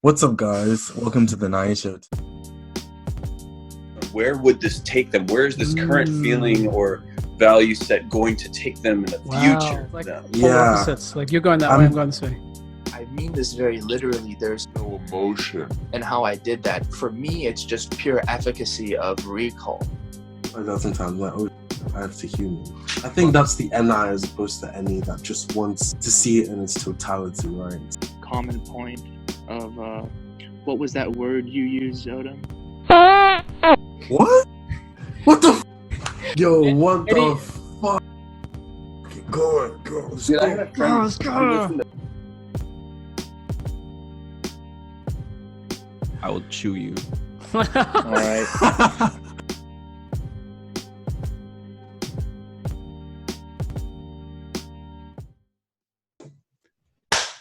What's up, guys? Welcome to the NiNe Show. Where would this take them? Where is this current feeling or value set going to take them in the future? Like Yeah. opposites. Like you're going that way, I'm going this way. I mean this very literally. There's no emotion in how I did that. For me, it's just pure efficacy of recall. I got sometimes like, oh, I have to human. I think that's the NI as opposed to any that just wants to see it in its totality, right? Common point of what was that word you used, Odom? What? What the? Yo, what the fuck? Okay, go on. Let's go. I will chew you. All right.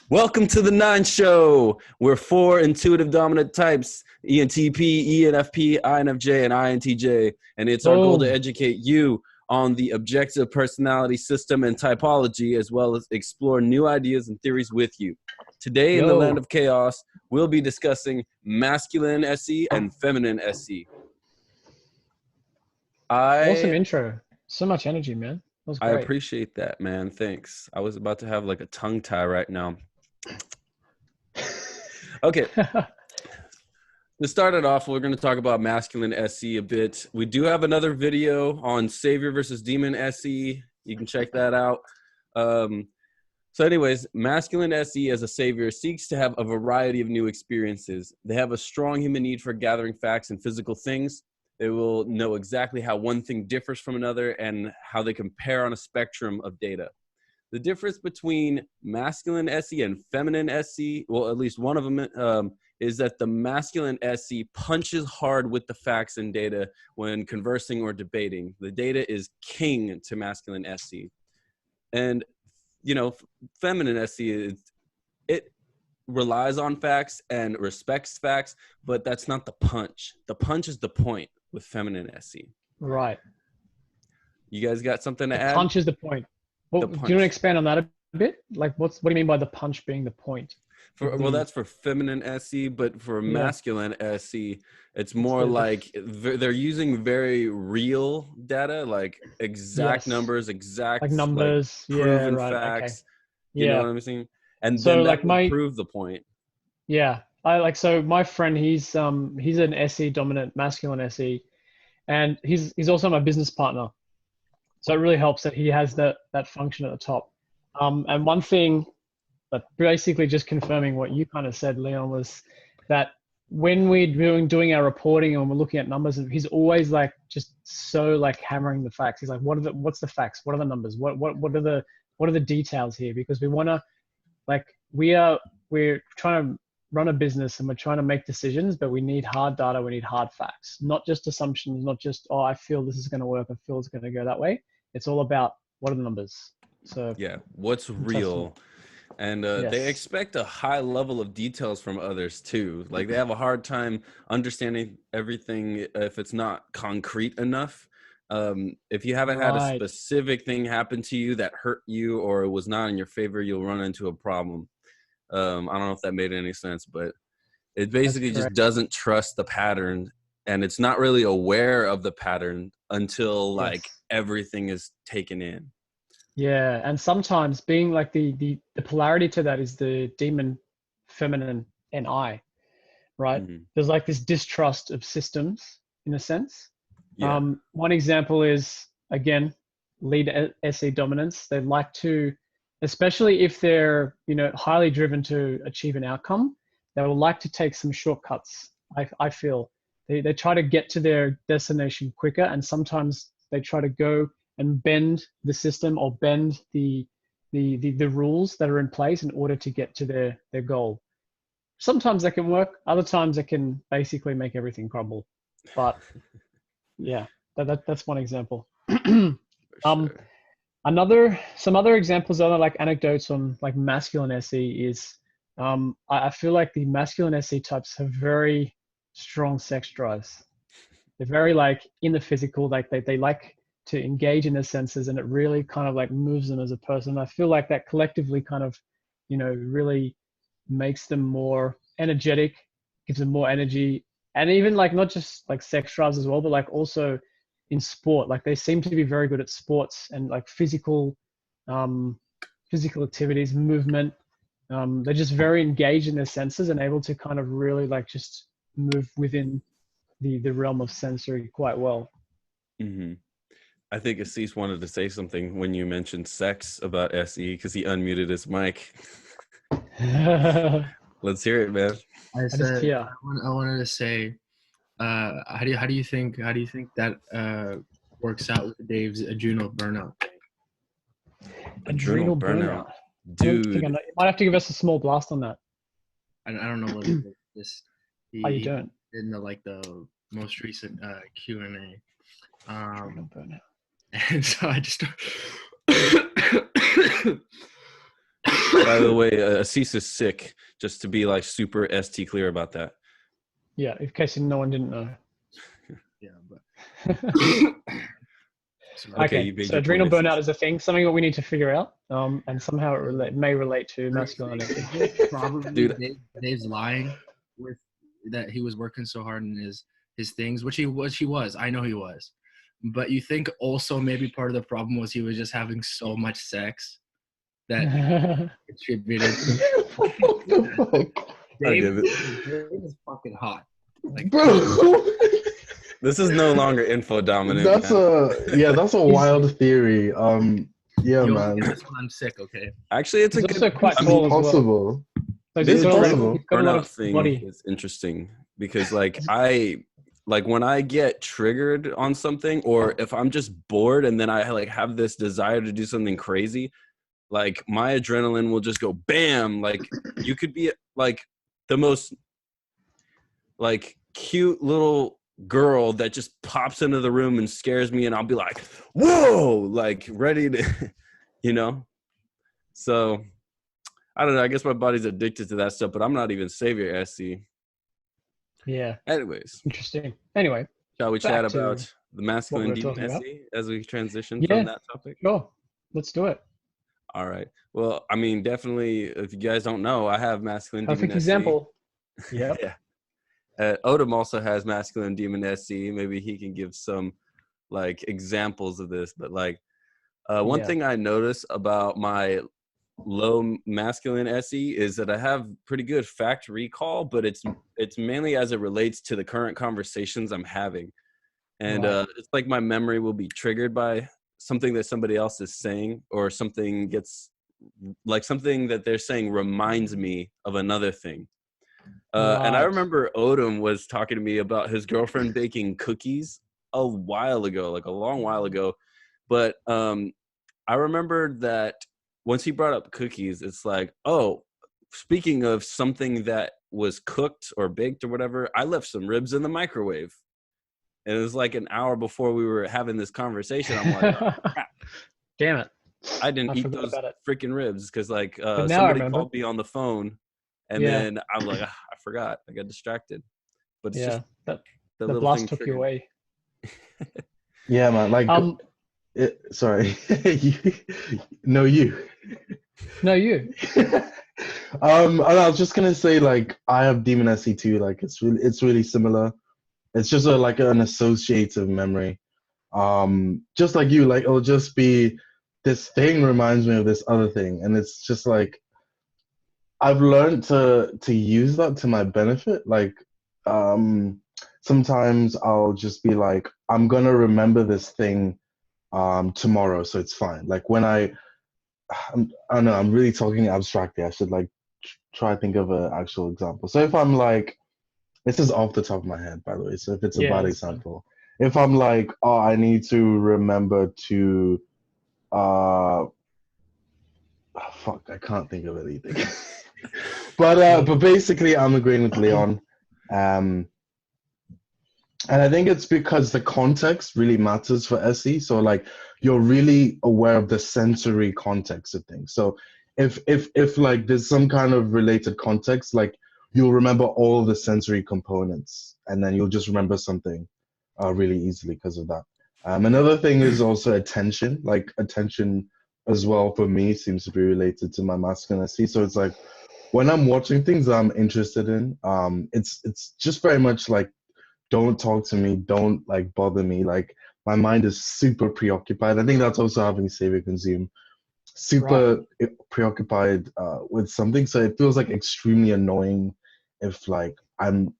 Welcome to the NiNe Show. We're four intuitive dominant types: ENTP, ENFP, INFJ, and INTJ. And it's our goal to educate you on the objective personality system and typology, as well as explore new ideas and theories with you. Today, in the land of chaos, we'll be discussing masculine SE and feminine SE. Awesome intro. So much energy, man. That was great. I appreciate that, man. Thanks. I was about to have like a tongue tie right now. Okay. To start it off, we're going to talk about masculine SE a bit. We do have another video on Savior versus Demon SE. You can check that out. So anyways, masculine SE as a savior seeks to have a variety of new experiences. They have a strong human need for gathering facts and physical things. They will know exactly how one thing differs from another and how they compare on a spectrum of data. The difference between masculine SE and feminine SE, well, at least one of them, is that the masculine SE punches hard with the facts and data when conversing or debating. The data is king to masculine SE. And, you know, feminine SE, it relies on facts and respects facts, but that's not the punch. The punch is the point with feminine SE. Right. You guys got something to add? Punch is the point. Well, do you want to expand on that a bit? Like, what do you mean by the punch being the point? Well, that's for feminine SE, but for masculine SE, it's more like they're using very real data, like exact numbers, exact like numbers, like proven facts. Okay. You know what I'm saying? And so then that will prove the point. Yeah, so my friend, he's an SE dominant, masculine SE, and he's also my business partner. So it really helps that he has that function at the top. And one thing, but basically just confirming what you kind of said, Leon, was that when we're doing our reporting and we're looking at numbers, he's always like just so like hammering the facts. He's like, what's the facts? What are the numbers? What are the details here? Because we want to, like, we're trying to run a business and we're trying to make decisions, but we need hard data. We need hard facts, not just assumptions, not just, oh, I feel this is going to work. I feel it's going to go that way. It's all about what are the numbers. So yeah, what's real. And they expect a high level of details from others too. Like they have a hard time understanding everything if it's not concrete enough. If you haven't had a specific thing happen to you that hurt you or was not in your favor, you'll run into a problem. I don't know if that made any sense, but it basically just doesn't trust the pattern, and it's not really aware of the pattern until like everything is taken in. Yeah, and sometimes being like the polarity to that is the demon, feminine, and I, right? Mm-hmm. There's like this distrust of systems in a sense. Yeah. One example is, again, lead SE dominance. They like to, especially if they're, highly driven to achieve an outcome, they will like to take some shortcuts. I feel they try to get to their destination quicker, and sometimes they try to go and bend the system or bend the rules that are in place in order to get to their goal. Sometimes that can work. Other times it can basically make everything crumble. But yeah, that's one example. Some other examples, other like anecdotes on like masculine SE is, I feel like the masculine SE types have very strong sex drives. They're very like in the physical, like they like to engage in their senses, and it really kind of like moves them as a person. I feel like that collectively kind of, really makes them more energetic, gives them more energy, and even like not just like sex drives as well, but like also in sport. Like they seem to be very good at sports and like physical activities, movement. They're just very engaged in their senses and able to kind of really like just move within the realm of sensory quite well. Mm-hmm. I think Asees wanted to say something when you mentioned sex about SE because he unmuted his mic. Let's hear it, man. I wanted to say, how do you think that works out with Dave's adrenal burnout thing? Adrenal burnout, dude. You might have to give us a small blast on that. I don't know what it is. Just You don't? In the most recent Q&A. Adrenal burnout. And so I just. By the way, Asees is sick. Just to be like super ST clear about that. Yeah, in case no one didn't know. Yeah, but. Okay, so adrenal burnout is a thing, something that we need to figure out, and somehow it may relate to masculinity. Probably, dude, Dave's lying with that he was working so hard in his things, which he was. I know he was, but you think also maybe part of the problem was he was just having so much sex that contributed. What the fuck? Dave is fucking hot, like, Bro. This is no longer info dominant. That's a wild theory. Yeah, man. That's when I'm sick. Okay. Actually, it's also quite tall as well. Possible. This possible. burnout thing is interesting because, like, when I get triggered on something, or if I'm just bored and then I like have this desire to do something crazy, like my adrenaline will just go bam. Like you could be like the most like cute little girl that just pops into the room and scares me, and I'll be like, whoa, like ready to, you know? So I don't know. I guess my body's addicted to that stuff, but I'm not even savior SC. Yeah. Anyways. Interesting. Anyway. Shall we chat about the masculine demon SC as we transition from that topic? Sure. Let's do it. All right. Well, I mean, definitely, if you guys don't know, I have masculine demon SC. Perfect example. Yep. Yeah. Odom also has masculine demon SC. Maybe he can give some like examples of this. But like one thing I notice about my low masculine SE is that I have pretty good fact recall, but it's mainly as it relates to the current conversations I'm having. And it's like my memory will be triggered by something that somebody else is saying, or something that they're saying reminds me of another thing. And I remember Odom was talking to me about his girlfriend baking cookies a while ago, like a long while ago. But I remember that once he brought up cookies, it's like, oh, speaking of something that was cooked or baked or whatever, I left some ribs in the microwave. And it was like an hour before we were having this conversation. I'm like, oh, crap. Damn it. I didn't eat those freaking ribs because like somebody called me on the phone. And then I'm like, I forgot. I got distracted. But it's just the blast took you away. Yeah, man. Like, sorry. No, you. I was just gonna say, like, I have demon SC too. Like, it's really similar. It's just like an associative memory. Just like you, like it'll just be this thing reminds me of this other thing, and it's just like I've learned to use that to my benefit. Like, sometimes I'll just be like, I'm gonna remember this thing tomorrow, so it's fine. Like when I don't know, I'm really talking abstractly. I should like try to think of an actual example. So if I'm like, this is off the top of my head, by the way, so if it's a bad example, if I'm like, oh, I need to remember to fuck, I can't think of anything. but basically I'm agreeing with Leon. And I think it's because the context really matters for SE. So like you're really aware of the sensory context of things. So if like there's some kind of related context, like you'll remember all the sensory components, and then you'll just remember something really easily because of that. Another thing is also attention. Like attention as well for me seems to be related to my masculine SE. So it's like when I'm watching things that I'm interested in, it's just very much like, don't talk to me, don't like bother me. Like my mind is super preoccupied. I think that's also having Savior consume. Super preoccupied with something, so it feels like extremely annoying if like I'm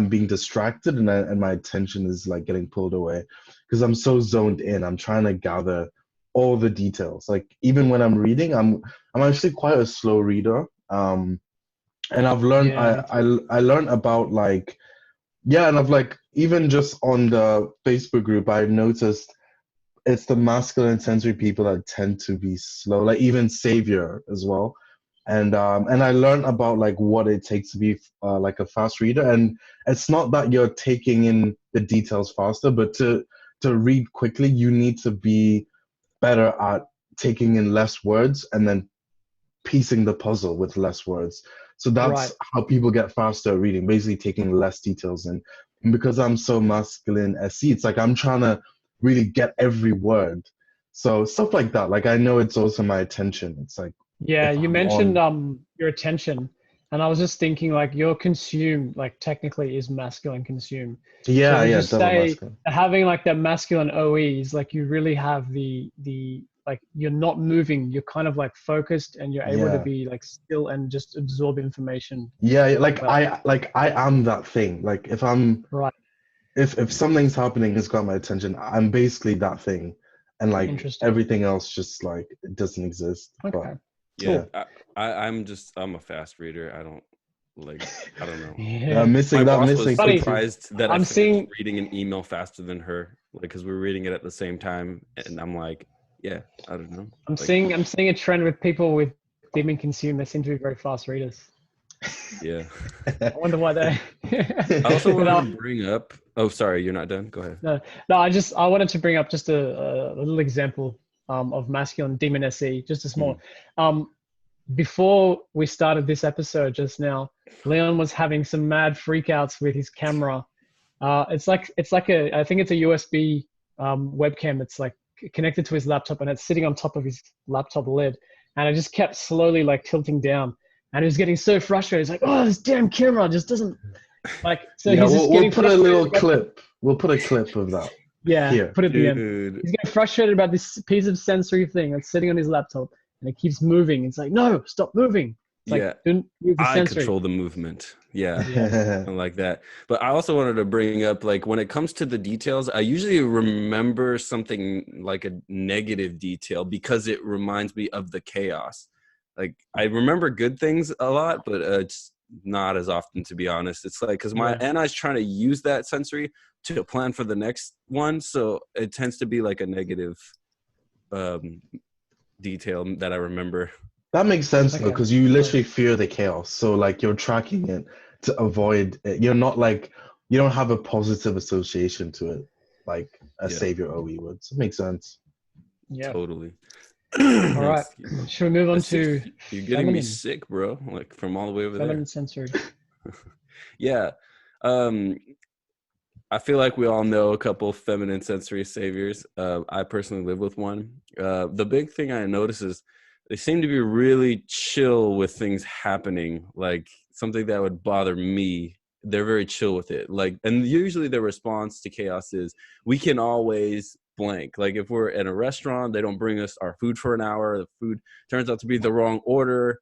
being distracted and my attention is like getting pulled away because I'm so zoned in. I'm trying to gather all the details. Like even when I'm reading, I'm actually quite a slow reader. And I've learned I learned about like and I've like even just on the Facebook group I noticed it's the masculine sensory people that tend to be slow, like even Savior as well. And I learned about like what it takes to be like a fast reader, and it's not that you're taking in the details faster, but to read quickly, you need to be better at taking in less words and then piecing the puzzle with less words. So that's how people get faster at reading, basically taking less details in. And because I'm so masculine SE, it's like I'm trying to really get every word. So stuff like that. Like I know it's also my attention. It's like you mentioned your attention, and I was just thinking like your consume like technically is masculine consume. Yeah, so yeah, just double say masculine. having like that masculine OEs, like you really have the like you're not moving, you're kind of like focused and you're able to be like still and just absorb information. Yeah, like I am that thing. Like if I'm if something's happening, it's got my attention. I'm basically that thing, and like everything else just like it doesn't exist. But yeah, I'm a fast reader. I don't know. I'm missing My that. boss Missing. was surprised that I'm I seeing finished reading an email faster than her, like because we were reading it at the same time, and I'm like, yeah, I don't know. I'm seeing a trend with people with demon consume. They seem to be very fast readers. Yeah. I wonder why they. I also wanted to bring up. Oh, sorry, you're not done. Go ahead. No. I wanted to bring up just a little example of masculine demon SE, just a small. Before we started this episode just now, Leon was having some mad freakouts with his camera. It's like I think it's a USB webcam that's like connected to his laptop, and it's sitting on top of his laptop lid, and it just kept slowly like tilting down, and he was getting so frustrated. He's like, "Oh, this damn camera just doesn't like." So he's just we'll put a little clip. We'll put a clip of that. Yeah, here. Put it at the end. He's getting frustrated about this piece of sensory thing that's sitting on his laptop, and it keeps moving. It's like, no, stop moving. It's like, don't move the sensory. Control the movement. Yeah. I like that. But I also wanted to bring up, like, when it comes to the details, I usually remember something like a negative detail because it reminds me of the chaos. Like, I remember good things a lot, but it's not as often, to be honest. It's like, because my NI's trying to use that sensory to plan for the next one. So it tends to be like a negative detail that I remember. That makes sense though, because you literally fear the chaos. So like you're tracking it to avoid it. You're not like, you don't have a positive association to it like a Savior OE would. So it makes sense. Yeah. Totally. All right. Should we move on to You're getting me sick, bro. Like from all the way over there. Feminine sensory. Yeah. I feel like we all know a couple feminine sensory saviors. I personally live with one. The big thing I notice is they seem to be really chill with things happening, like something that would bother me. They're very chill with it. Like, and usually their response to chaos is, we can always blank. Like if we're in a restaurant, they don't bring us our food for an hour. The food turns out to be the wrong order.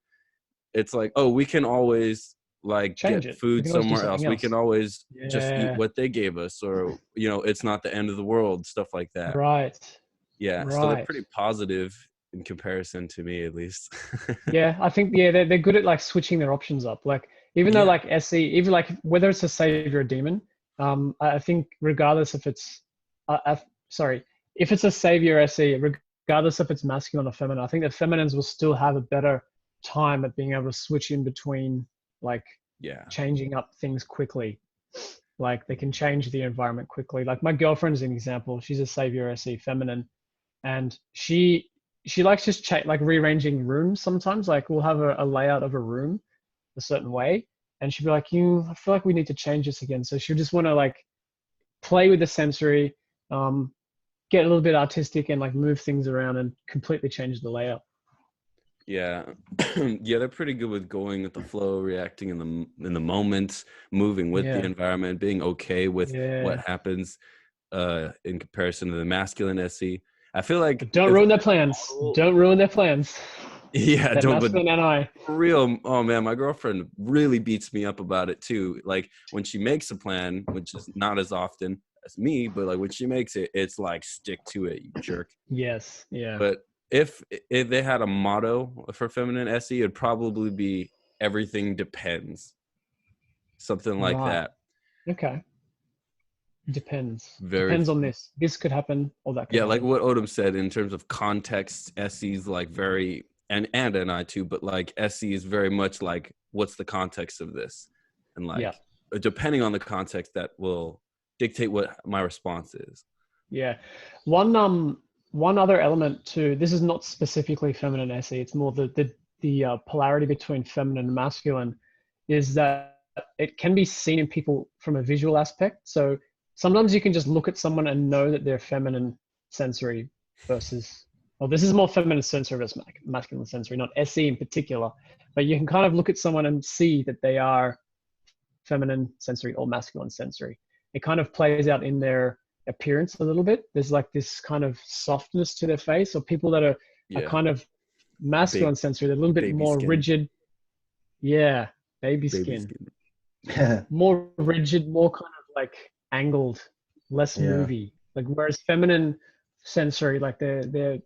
It's like, oh, we can always like get food somewhere else. We can always just eat what they gave us, or, you know, it's not the end of the world, stuff like that. Right. Yeah. So they're pretty positive in comparison to me, at least. Yeah, I think they're good at like switching their options up. Like even though like SE, even like whether it's a savior or a demon, I think regardless if it's if it's a savior SE, regardless if it's masculine or feminine, I think that feminines will still have a better time at being able to switch in between like changing up things quickly. Like they can change the environment quickly. Like my girlfriend's an example. She's a savior SE feminine, and she likes just like rearranging rooms sometimes. Like we'll have a layout of a room a certain way, and she'll be like, I feel like we need to change this again. So she'll just want to like play with the sensory, get a little bit artistic and like move things around and completely change the layout. Yeah. Yeah, they're pretty good with going with the flow, reacting in the moment, moving with the environment, being okay with what happens in comparison to the masculine SE. I feel like But don't ruin their plans. Don't ruin their plans. Yeah, that don't. Masculine But NI. for real, oh man, my girlfriend really beats me up about it too. Like when she makes a plan, which is not as often as me, but like when she makes it, it's like stick to it, you jerk. Yes. Yeah. But if they had a motto for feminine SE, it'd probably be everything depends. Something like that. Okay. Depends. Very Depends on this. This could happen or that could happen. like what Odom said in terms of context, SE's like very and NI too, but like SE is very much like what's the context of this? And like depending on the context, that will dictate what my response is. Yeah. One other element to this is not specifically feminine SE, it's more the polarity between feminine and masculine is that it can be seen in people from a visual aspect. So sometimes you can just look at someone and know that they're feminine sensory versus, well, this is more feminine sensory versus masculine sensory, not SE in particular, but you can kind of look at someone and see that they are feminine sensory or masculine sensory. It kind of plays out in their appearance a little bit. There's like this kind of softness to their face, or people that are kind of masculine sensory, they're a little bit more rigid. Yeah, baby skin. More rigid, more kind of like angled, less movie. Like whereas feminine sensory, like they're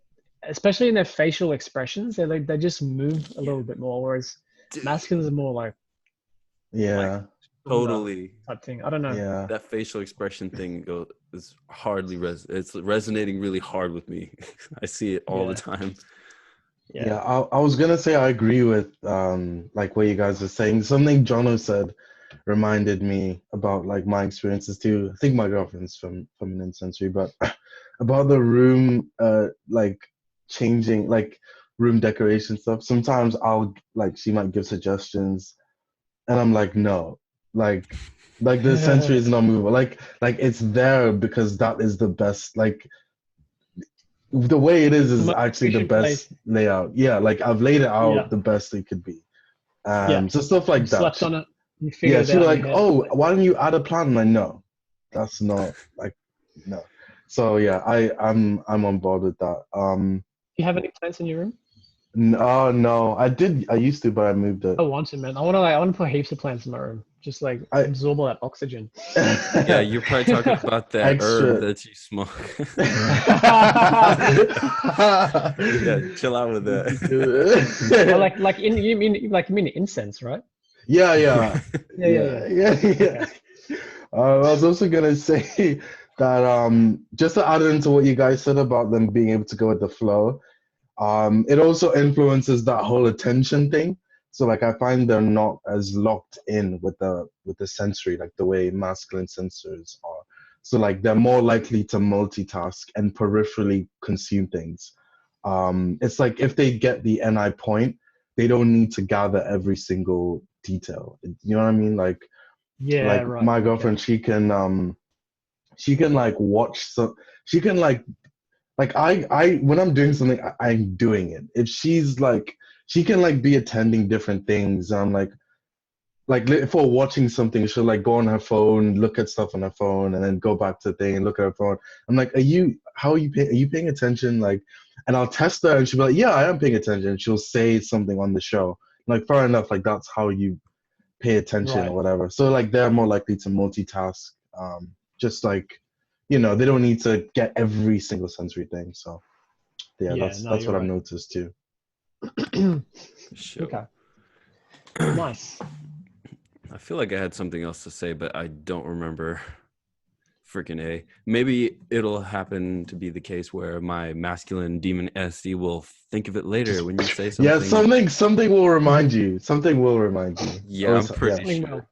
especially in their facial expressions, they just move a little bit more. Whereas masculines are more like totally type thing. I don't know. Yeah, that facial expression thing is hardly it's resonating really hard with me. I see it all the time. Yeah, I was gonna say I agree with like what you guys are saying. Something Jono said reminded me about like my experiences too. I think my girlfriend's from feminine sensory, but about the room like changing, like room decoration stuff. Sometimes I'll like she might give suggestions and I'm like, no, like the sensory is not movable. Like it's there because that is the best, like the way it is actually the best layout. Yeah, like I've laid it out the best it could be. So stuff like that. Slept on it. Yeah, she's like, oh, why don't you add a plan? I'm like, no, that's not like no. So yeah, I'm on board with that. Do you have any plants in your room? No, I used to, but I moved it. I want to, man. I want to put heaps of plants in my room. Just like absorb all that oxygen. Yeah, you're probably talking about that herb that you smoke. Yeah, chill out with that. Well, you mean incense, right? Yeah. Okay. I was also gonna say that just to add into what you guys said about them being able to go with the flow, it also influences that whole attention thing. So like I find they're not as locked in with the sensory, like the way masculine sensors are. So like they're more likely to multitask and peripherally consume things. It's like if they get the NI point, they don't need to gather every single detail. You know what I mean? Like right. My girlfriend, she can like watch she can like I when I'm doing something, I'm doing it. If she's like, she can like be attending different things. I'm like if we're watching something, she'll like go on her phone, look at stuff on her phone, and then go back to the thing and look at her phone. I'm like, are you paying attention? Like, and I'll test her, and she'll be like, yeah, I am paying attention. She'll say something on the show. Like, fair enough. Like that's how you pay attention or whatever. So like they're more likely to multitask. Just like, you know, they don't need to get every single sensory thing. So that's what I've noticed too. Sure. Okay. Nice. I feel like I had something else to say, but I don't remember. Freaking A. Maybe it'll happen to be the case where my masculine demon SE will think of it later when you say something. Yeah, something will remind you. Something will remind you. Yeah, I'm pretty sure.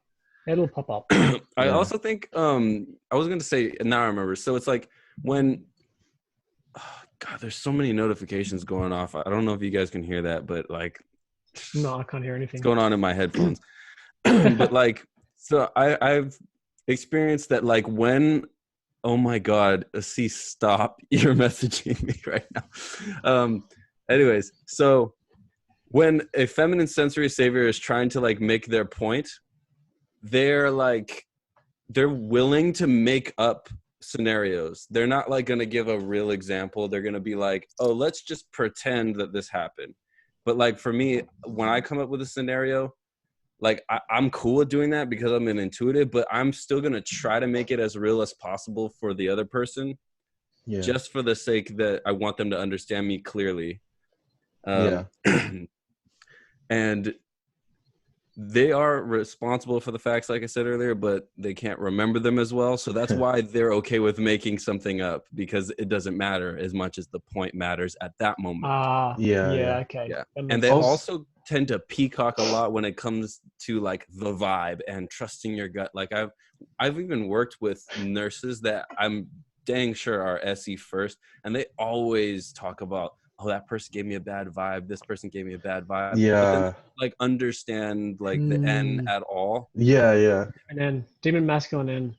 It'll pop up. I also think I was gonna say, now I remember. So it's like when God, there's so many notifications going off. I don't know if you guys can hear that, but like no, I can't hear anything. It's going on in my headphones. But like, so I've experienced that, like when, oh my God, Asees, stop, you're messaging me right now. Anyways, so when a feminine sensory savior is trying to like make their point, they're willing to make up scenarios. They're not like going to give a real example. They're going to be like, oh, let's just pretend that this happened. But like for me, when I come up with a scenario, like I'm cool with doing that because I'm an intuitive, but I'm still going to try to make it as real as possible for the other person, just for the sake that I want them to understand me clearly. And they are responsible for the facts, like I said earlier, but they can't remember them as well. So that's why they're okay with making something up, because it doesn't matter as much as the point matters at that moment. Okay. Yeah. And they also tend to peacock a lot when it comes to like the vibe and trusting your gut. Like I've even worked with nurses that I'm dang sure are SE first, and they always talk about, oh, that person gave me a bad vibe. This person gave me a bad vibe. But then, like, understand like the N at all. And then demon masculine N.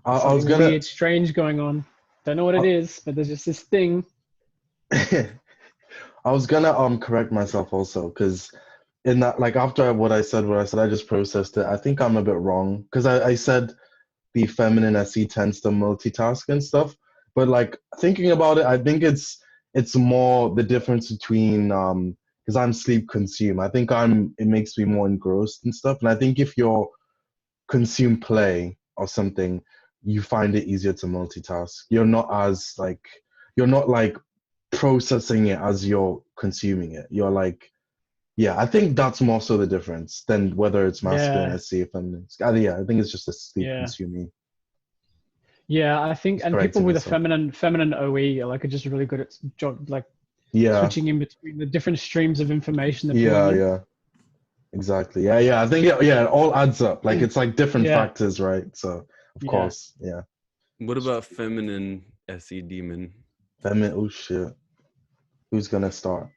I was gonna. Weird, strange going on. Don't know what it is, but there's just this thing. I was gonna correct myself also, because in that, like, after what I said, I just processed it. I think I'm a bit wrong, because I said the feminine SE tends to multitask and stuff. But like thinking about it, I think it's more the difference between because I'm sleep consumed. I think it makes me more engrossed and stuff. And I think if you're consume play or something, you find it easier to multitask. You're not like processing it as you're consuming it. You're like, I think that's more so the difference than whether it's masculine, SE, or feminine. I think it's just a sleep consuming. Yeah, I think, and people with a feminine OE are just really good at switching in between the different streams of information. Exactly. I think it all adds up. Like it's like different factors, right? So of course, What about feminine SE demon? Feminine. Oh shit. Who's gonna start?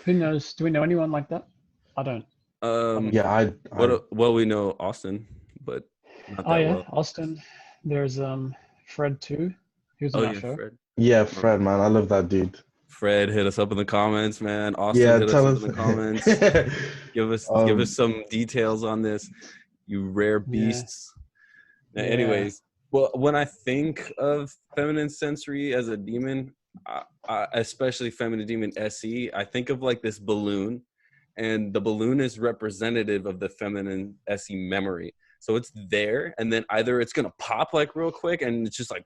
Who knows? Do we know anyone like that? I don't. Well, we know Austin, but not that well. Austin. There's Fred too. He was on our show. Fred. Yeah, Fred, man, I love that dude. Fred, hit us up in the comments, man. Austin, hit us up in the comments. give us some details on this, you rare beasts. Anyways, well, when I think of feminine sensory as a demon, especially feminine demon SE, I think of like this balloon, and the balloon is representative of the feminine SE memory. So it's there, and then either it's gonna pop like real quick, and it's just like,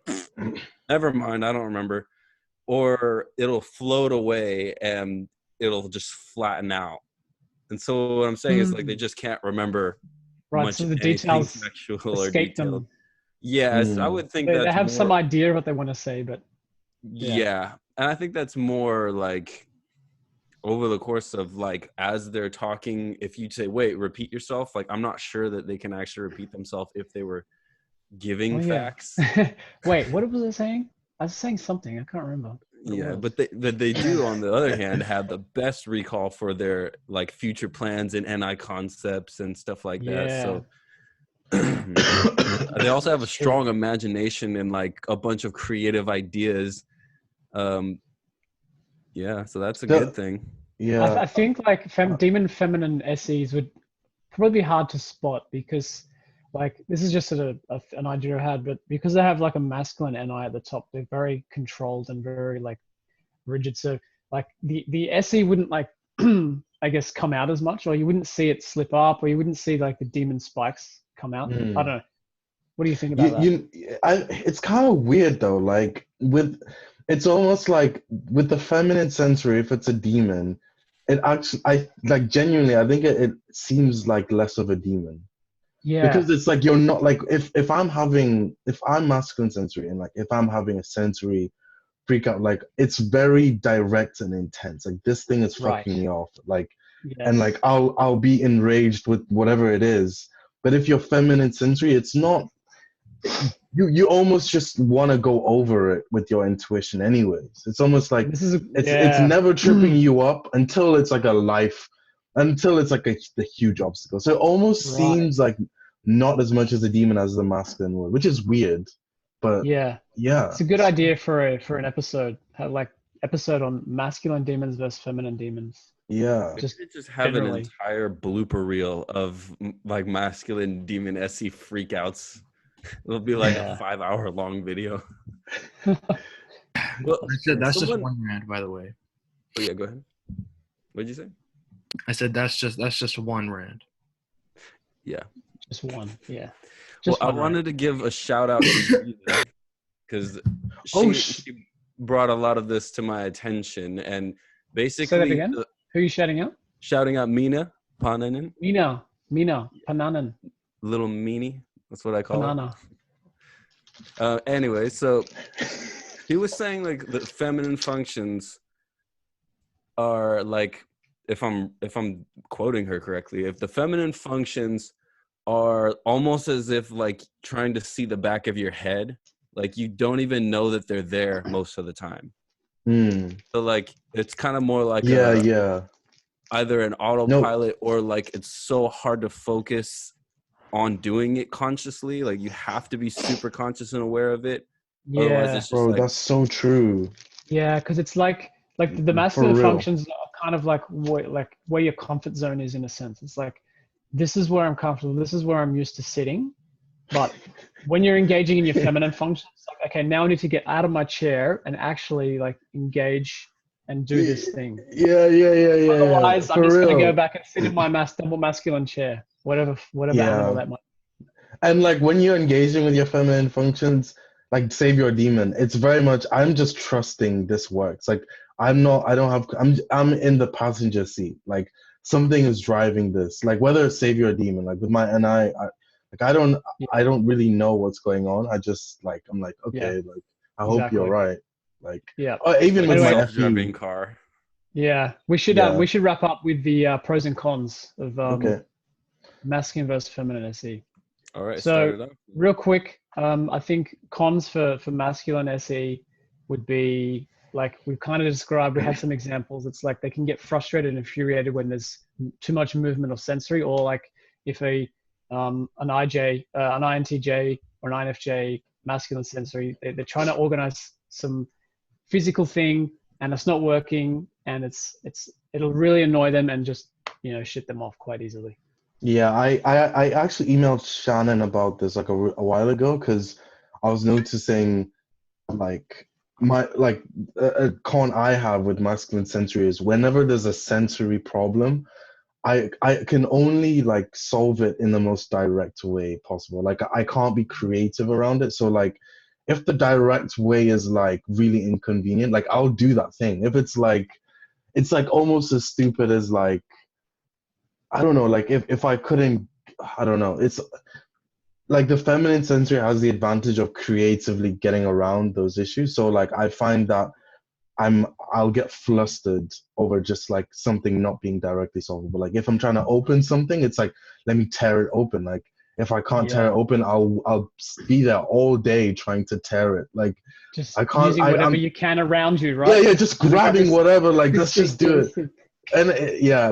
never mind, I don't remember, or it'll float away and it'll just flatten out. And so what I'm saying is like they just can't remember much, so the details sexual or escape detailed. them. Yes, I would think they have some idea of what they want to say, but and I think that's more like over the course of like as they're talking, if you say, wait, repeat yourself, like I'm not sure that they can actually repeat themselves if they were giving facts. Wait, what was I saying? I was saying something, I can't remember. But they do on the other hand have the best recall for their like future plans and NI concepts and stuff like that. So they also have a strong imagination and like a bunch of creative ideas. So that's a good thing. I think like demon feminine SEs would probably be hard to spot, because like this is just an idea I had, but because they have like a masculine NI at the top, they're very controlled and very like rigid. So like the SE wouldn't like I guess come out as much, or you wouldn't see it slip up, or you wouldn't see like the demon spikes come out. I don't know. What do you think about that? It's kind of weird though. Like it's almost like with the feminine sensory, if it's a demon, it actually, I genuinely, I think it seems like less of a demon. Yeah. Because it's like you're not like if I'm masculine sensory and like if I'm having a sensory freak out, like it's very direct and intense. Like this thing is fucking me off. Like and like I'll be enraged with whatever it is. But if you're feminine sensory, it's not. You almost just want to go over it with your intuition anyways. It's almost like it's never tripping you up until it's like the huge obstacle. So it almost seems like not as much as a demon as the masculine would, which is weird. But it's a good idea for an episode. Have like episode on masculine demons versus feminine demons. Yeah. We Just should just have generally. an entire blooper reel of like masculine demon SE freakouts. It'll be like Yeah. a 5-hour long video. Well, That's just someone- one rant, by the way. Oh yeah, go ahead. What'd you say? I said that's just one rant. Yeah. Just one. Yeah. Well, Just I one, right? wanted to give a shout out to because Oh, she brought a lot of this to my attention, and Say that basically again. Who are you shouting out? shouting out Mina Pananen, Mina, Pananan, little meanie. That's what I call Banana. it. Anyway, so he was saying like the feminine functions are like, if I'm quoting her correctly, if the feminine functions are almost as if like trying to see the back of your head, like you don't even know that they're there most of the time. So like it's kind of more like either an autopilot or like it's so hard to focus on doing it consciously. Like you have to be super conscious and aware of it. Otherwise, Yeah, it's just Bro, like, that's so true. yeah, because it's like the For masculine real. functions are kind of like where your comfort zone is in a sense. It's like, this is where I'm comfortable. This is where I'm used to sitting. But when you're engaging in your feminine functions, it's like, okay, now I need to get out of my chair and actually like engage and do this thing. Yeah. Otherwise, I'm For just real. going to go back and sit in my double masculine chair, whatever animal that might be. And like when you're engaging with your feminine functions, like save your demon, it's very much I'm just trusting this works. Like I'm in the passenger seat. Like something is driving this. Like whether it's save your demon, like with my I don't really know what's going on. I just like I'm like, okay, like I hope Exactly. you're right. Like Yeah. even with Anyway, my self-driving FE. car. Yeah, we should wrap up with the pros and cons of masculine versus feminine SE. All right, So start it up. real quick, I think cons for masculine SE would be like we've kind of described. We had some examples. It's like they can get frustrated and infuriated when there's too much movement or sensory, or like if an IJ, an INTJ or an INFJ masculine sensory, they're trying to organize some physical thing and it's not working, and it'll really annoy them and just shit them off quite easily. Yeah, I actually emailed Shannon about this like a while ago because I was noticing like a con I have with masculine sensory is whenever there's a sensory problem, I can only like solve it in the most direct way possible. Like I can't be creative around it. So like if the direct way is like really inconvenient, like I'll do that thing. If it's like almost as stupid as like I don't know, like if I couldn't, I don't know, it's like the feminine sensory has the advantage of creatively getting around those issues. So like I find that I'll get flustered over just like something not being directly solvable. Like if I'm trying to open something, it's like, let me tear it open. Like if I can't tear it open, I'll be there all day trying to tear it. Like just I can't, using whatever you can around you, right? Yeah, just grabbing whatever, like let's just do it. And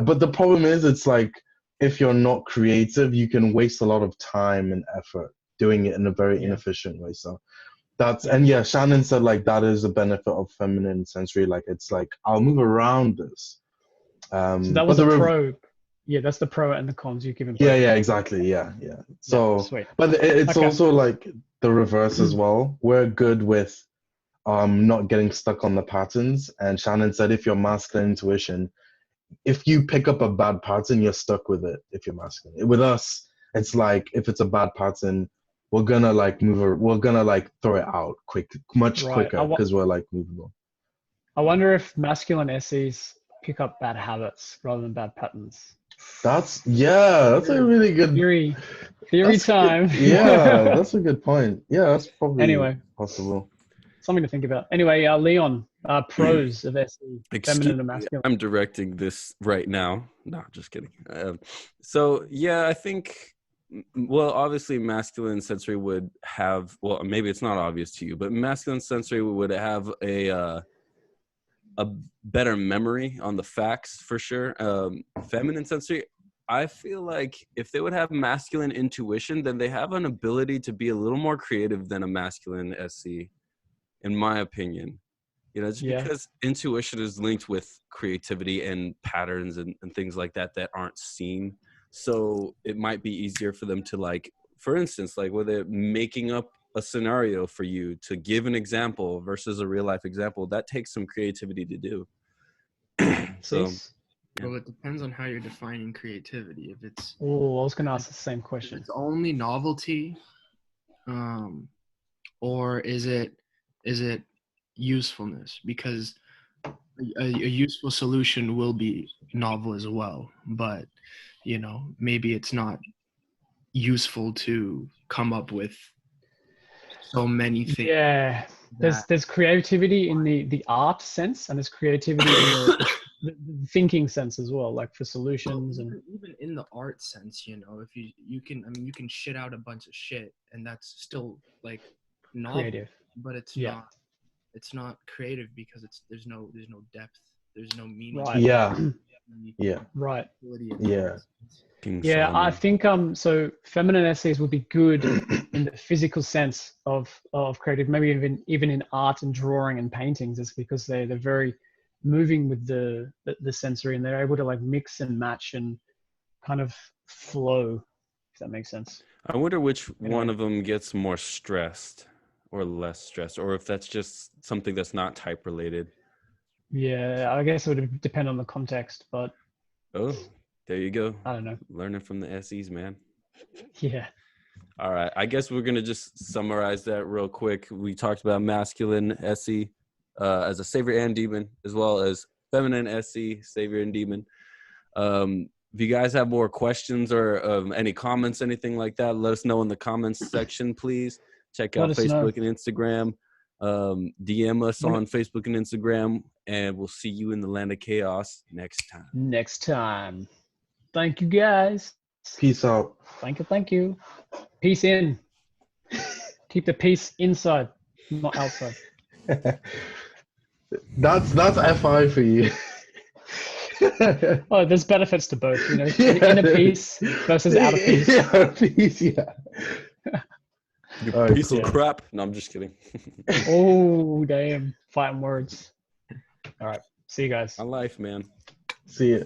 but the problem is it's like if you're not creative, you can waste a lot of time and effort doing it in a very inefficient way. So that's Shannon said like that is a benefit of feminine sensory. Like it's like I'll move around this. So that was a pro. Yeah, that's the pro and the cons you've given. Yeah, exactly. Yeah. So, sweet. But it's also like the reverse as well. We're good with not getting stuck on the patterns. And Shannon said if you're masculine intuition, if you pick up a bad pattern, you're stuck with it. If you're masculine, with us, it's like if it's a bad pattern, we're gonna like we're gonna like throw it out much quicker because we're like movable. I wonder if masculine SEs pick up bad habits rather than bad patterns. That's a really good theory time. That's a good point. Yeah, that's probably possible. Something to think about. Anyway, Leon, pros of SE, feminine and masculine. I'm directing this right now. No, just kidding. So yeah, I think, well, obviously masculine sensory would have, well, maybe it's not obvious to you, but masculine sensory would have a better memory on the facts for sure. Feminine sensory, I feel like if they would have masculine intuition, then they have an ability to be a little more creative than a masculine SE, in my opinion. You know, just because intuition is linked with creativity and patterns and things like that aren't seen. So it might be easier for them to, like, for instance, like where they're making up a scenario for you to give an example versus a real life example, that takes some creativity to do. So, well, it depends on how you're defining creativity. If it's, I was going to ask the same question. If it's only novelty, or is it usefulness? Because a useful solution will be novel as well, but you know, maybe it's not useful to come up with so many things. Yeah, there's creativity in the art sense, and there's creativity in the thinking sense as well, like for solutions. And even in the art sense, you know, if you can shit out a bunch of shit, and that's still like novel, creative, but it's not creative because there's no depth, there's no meaning. Right. Right. Yeah, I think so feminine essays would be good in the physical sense of creative, maybe even in art and drawing and paintings. It's because they're very moving with the sensory, and they're able to like mix and match and kind of flow, if that makes sense. I wonder which one of them gets more stressed or less stressed, or if that's just something that's not type related. Yeah, I guess it would depend on the context, but there you go. I don't know. Learning from the SEs, man. Yeah. All right. I guess we're going to just summarize that real quick. We talked about masculine SE as a savior and demon, as well as feminine SE, savior and demon. If you guys have more questions or any comments, anything like that, let us know in the comments section, please. Check out Facebook and Instagram. DM us on Facebook and Instagram, and we'll see you in the land of chaos next time. Thank you, guys. Peace out. Thank you. Peace in. Keep the peace inside, not outside. That's FI for you. Oh, there's benefits to both, you know. Inner peace versus outer peace. You piece of crap. No, I'm just kidding. Oh, damn. Fighting words. All right. See you guys. My life, man. See you.